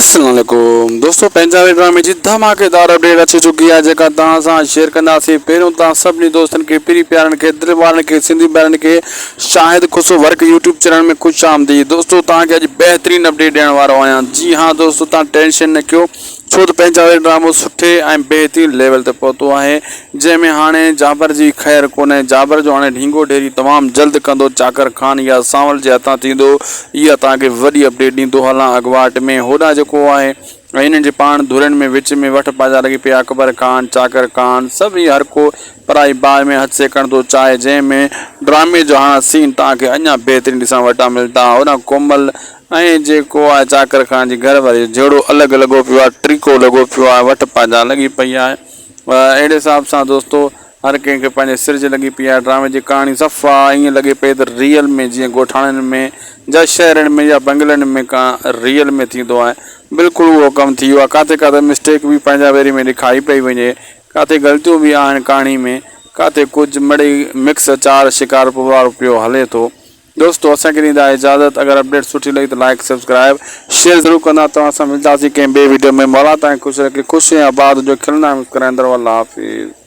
अस्सलाम वालेकुम दोस्तों, पंजाबी ड्रामे जी धमाकेदार अपडेट अची चुकी है जेका तव्हां सां शेयर कंदासीं। पहिरियों तव्हां सभिनी दोस्तनि खे, प्यारी प्यारनि खे, दिलि वारनि खे, सिंधी ॿारनि खे शाहिद खुशो वर्क यूट्यूब चैनल में खुश आमदीद। दोस्तों तव्हांखे अॼु बहितरीन अपडेट ॾियण वारो आहियां। जी हाँ दोस्तों, तव्हां टेंशन न कयो, छो त पंजाबी ड्रामो सुठे ऐं बहितरीन लेवल ते पहुतो आहे, जंहिंमें हाणे जाबर जी ख़ैर कोन्हे। जाबर जो हाणे ढींगो ढेरी तमामु जल्द कंदो चाकर खान या सांवल जे हथां थींदो। इहा तव्हांखे वॾी अपडेट ॾींदो हलां अॻुवाट में। होॾां जेको आहे ऐं हिननि जे पाण धुरनि में विच में वठ पाजा लॻी पिया। अकबर खान, चाकर खान सभई हर को पराई बाहि में हथु सेकण थो चाहे, जंहिंमें ड्रामे जो हाणे सीन तव्हांखे अञा बहितरीन ॾिसण वटा मिलंदा। होॾां कोमल ऐं जेको आहे चाकर खान जी घर वारी जहिड़ो अलॻि लॻो पियो आहे, ट्रीको लॻो पियो आहे, वठ पाजा लॻी पई आहे। अहिड़े हिसाब सां दोस्तों हर कंहिंखे पंहिंजे सिर जे लॻी पई आहे। ड्रामे जी कहाणी सफ़ा ईअं लॻे पई त रियल में जीअं ॻोठाणनि में या शहरनि में या बंगलनि में का रियल में थींदो आहे, बिल्कुलु उहो कमु थी वियो आहे। किथे किथे मिस्टेक बि पंहिंजा वेरी में ॾेखारी पई वञे, किथे ग़लतियूं बि आहिनि कहाणी में, किथे कुझु मिड़ई मिक्स चार शिकार वारो पियो हले थो। दोस्तों असांखे ॾींदा इजाज़त। अगर अपडेट सुठी लगी तो लाइक सब्सक्राइब शेयर ज़रूर कंदा। तव्हां सां मिलंदासीं कंहिं ॿिए वीडियो में। मौला ताईं ख़ुशि रखे, ख़ुशि ऐं आबाद जो खिलंदा मुस्कुराईंदड़। अल्लाह हाफ़िज़।